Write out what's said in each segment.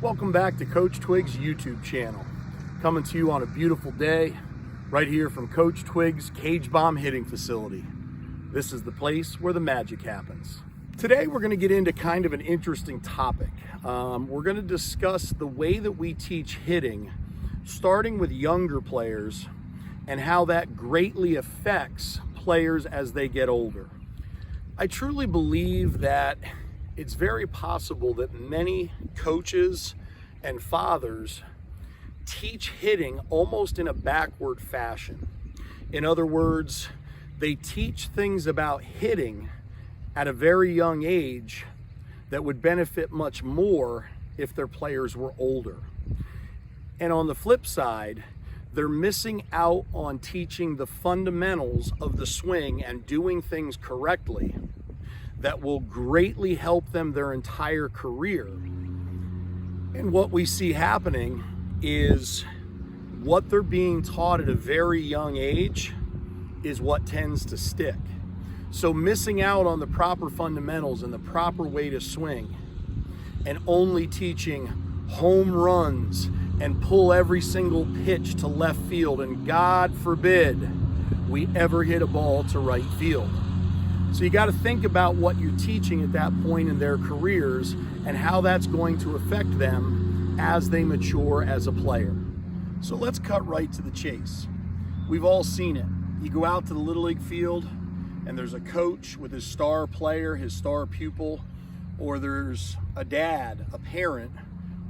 Welcome back to Coach Twigg's YouTube channel. Coming to you on a beautiful day, right here from Coach Twigg's Cage Bomb Hitting Facility. This is the place where the magic happens. Today we're going to get into kind of an interesting topic. We're going to discuss the way that we teach hitting, starting with younger players, and how that greatly affects players as they get older. I truly believe that it's very possible that many coaches and fathers teach hitting almost in a backward fashion. In other words, they teach things about hitting at a very young age that would benefit much more if their players were older. And on the flip side, they're missing out on teaching the fundamentals of the swing and doing things correctly that will greatly help them their entire career. And what we see happening is what they're being taught at a very young age is what tends to stick. So missing out on the proper fundamentals and the proper way to swing and only teaching home runs and pull every single pitch to left field, and God forbid we ever hit a ball to right field. So you got to think about what you're teaching at that point in their careers and how that's going to affect them as they mature as a player. So let's cut right to the chase. We've all seen it. You go out to the Little League field and there's a coach with his star player, his star pupil, or there's a dad, a parent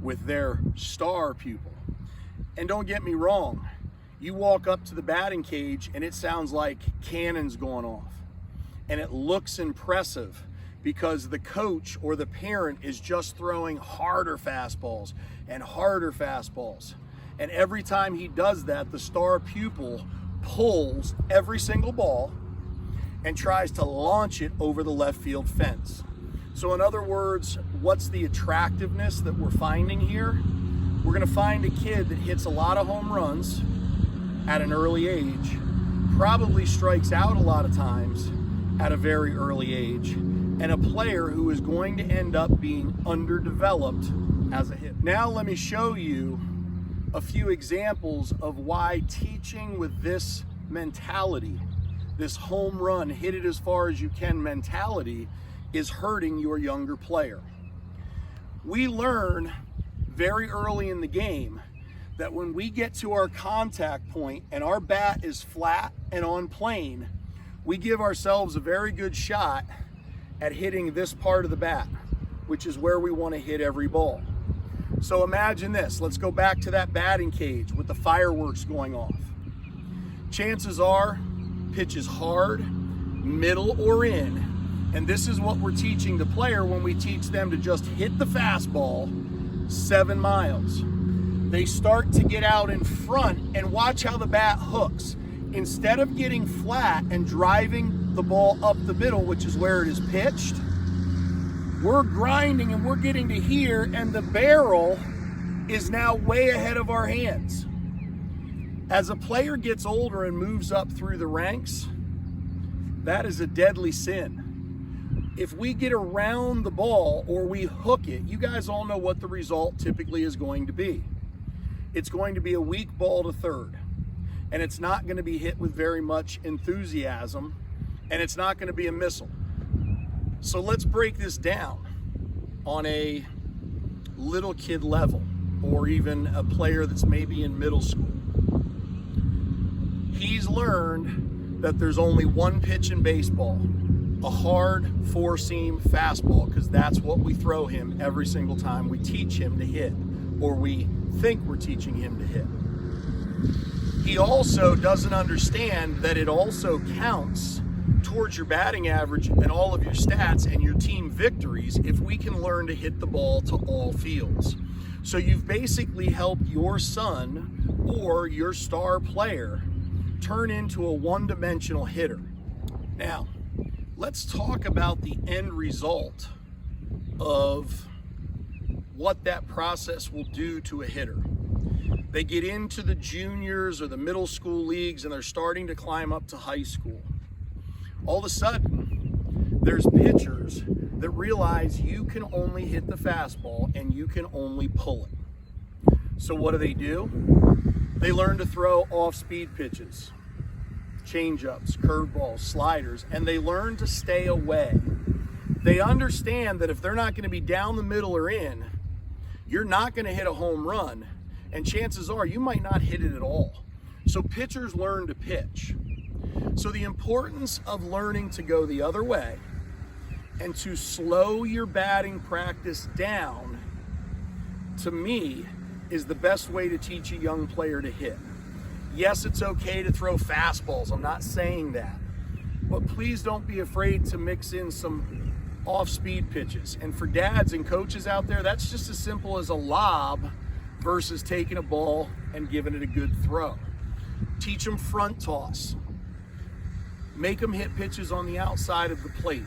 with their star pupil. And don't get me wrong, you walk up to the batting cage and it sounds like cannons going off. And it looks impressive because the coach or the parent is just throwing harder fastballs and harder fastballs. And every time he does that, the star pupil pulls every single ball and tries to launch it over the left field fence. So in other words, what's the attractiveness that we're finding here? We're gonna find a kid that hits a lot of home runs at an early age, probably strikes out a lot of times at a very early age, and a player who is going to end up being underdeveloped as a hitter. Now let me show you a few examples of why teaching with this mentality, this home run, hit it as far as you can mentality, is hurting your younger player. We learn very early in the game that when we get to our contact point and our bat is flat and on plane, we give ourselves a very good shot at hitting this part of the bat, which is where we want to hit every ball. So imagine this. Let's go back to that batting cage with the fireworks going off. Chances are, pitch is hard, middle, or in, and this is what we're teaching the player when we teach them to just hit the fastball 7 miles. They start to get out in front and watch how the bat hooks. Instead of getting flat and driving the ball up the middle, which is where it is pitched, we're grinding and we're getting to here, and the barrel is now way ahead of our hands. As a player gets older and moves up through the ranks, that is a deadly sin. If we get around the ball or we hook it, you guys all know what the result typically is going to be. It's going to be a weak ball to third. And it's not going to be hit with very much enthusiasm, and it's not going to be a missile. So let's break this down on a little kid level, or even a player that's maybe in middle school. He's learned that there's only one pitch in baseball, a hard four-seam fastball, because that's what we throw him every single time we teach him to hit, or we think we're teaching him to hit. He also doesn't understand that it also counts towards your batting average and all of your stats and your team victories if we can learn to hit the ball to all fields. So you've basically helped your son or your star player turn into a one-dimensional hitter. Now, let's talk about the end result of what that process will do to a hitter. They get into the juniors or the middle school leagues and they're starting to climb up to high school. All of a sudden, there's pitchers that realize you can only hit the fastball and you can only pull it. So what do? They learn to throw off-speed pitches, change-ups, curveballs, sliders, and they learn to stay away. They understand that if they're not going to be down the middle or in, you're not going to hit a home run, and chances are you might not hit it at all. So pitchers learn to pitch. So the importance of learning to go the other way and to slow your batting practice down, to me, is the best way to teach a young player to hit. Yes, it's okay to throw fastballs. I'm not saying that. But please don't be afraid to mix in some off-speed pitches. And for dads and coaches out there, that's just as simple as a lob versus taking a ball and giving it a good throw. Teach them front toss. Make them hit pitches on the outside of the plate.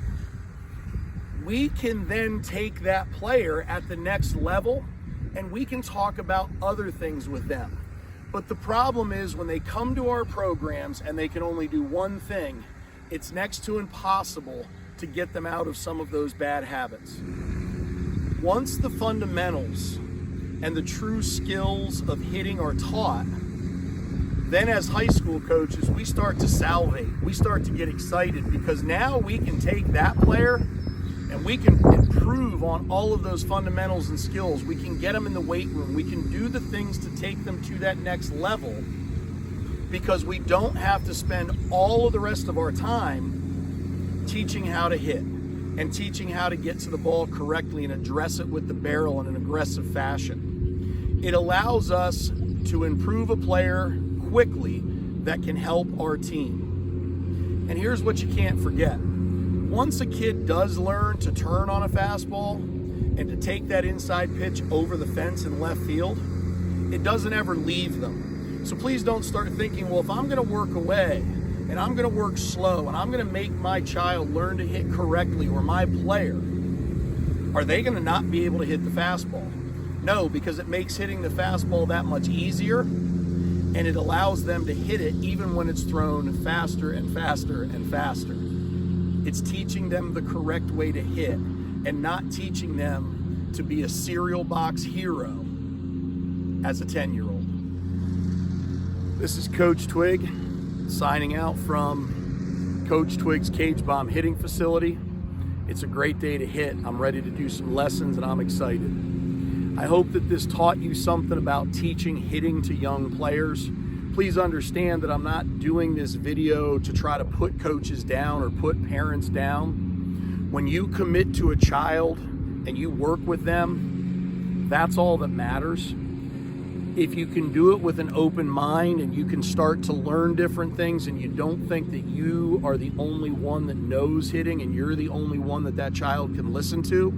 We can then take that player at the next level and we can talk about other things with them. But the problem is when they come to our programs and they can only do one thing, it's next to impossible to get them out of some of those bad habits. Once the fundamentals and the true skills of hitting are taught, then as high school coaches, we start to salivate. We start to get excited because now we can take that player and we can improve on all of those fundamentals and skills. We can get them in the weight room. We can do the things to take them to that next level because we don't have to spend all of the rest of our time teaching how to hit and teaching how to get to the ball correctly and address it with the barrel in an aggressive fashion. It allows us to improve a player quickly that can help our team. And here's what you can't forget. Once a kid does learn to turn on a fastball and to take that inside pitch over the fence in left field, it doesn't ever leave them. So please don't start thinking, well, if I'm going to work away and I'm going to work slow and I'm going to make my child learn to hit correctly or my player, are they going to not be able to hit the fastball? No, because it makes hitting the fastball that much easier and it allows them to hit it even when it's thrown faster and faster and faster. It's teaching them the correct way to hit and not teaching them to be a cereal box hero as a 10-year-old. This is Coach Twigg signing out from Coach Twigg's Cage Bomb hitting facility. It's a great day to hit. I'm ready to do some lessons and I'm excited. I hope that this taught you something about teaching hitting to young players. Please understand that I'm not doing this video to try to put coaches down or put parents down. When you commit to a child and you work with them, that's all that matters. If you can do it with an open mind and you can start to learn different things and you don't think that you are the only one that knows hitting and you're the only one that that child can listen to,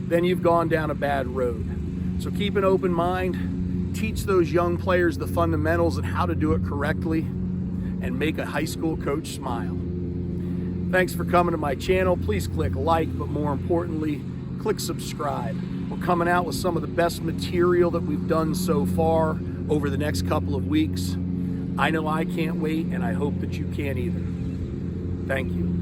then you've gone down a bad road. So keep an open mind, teach those young players the fundamentals and how to do it correctly, and make a high school coach smile. Thanks for coming to my channel. Please click like, but more importantly, click subscribe. We're coming out with some of the best material that we've done so far over the next couple of weeks. I know I can't wait, and I hope that you can't either. Thank you.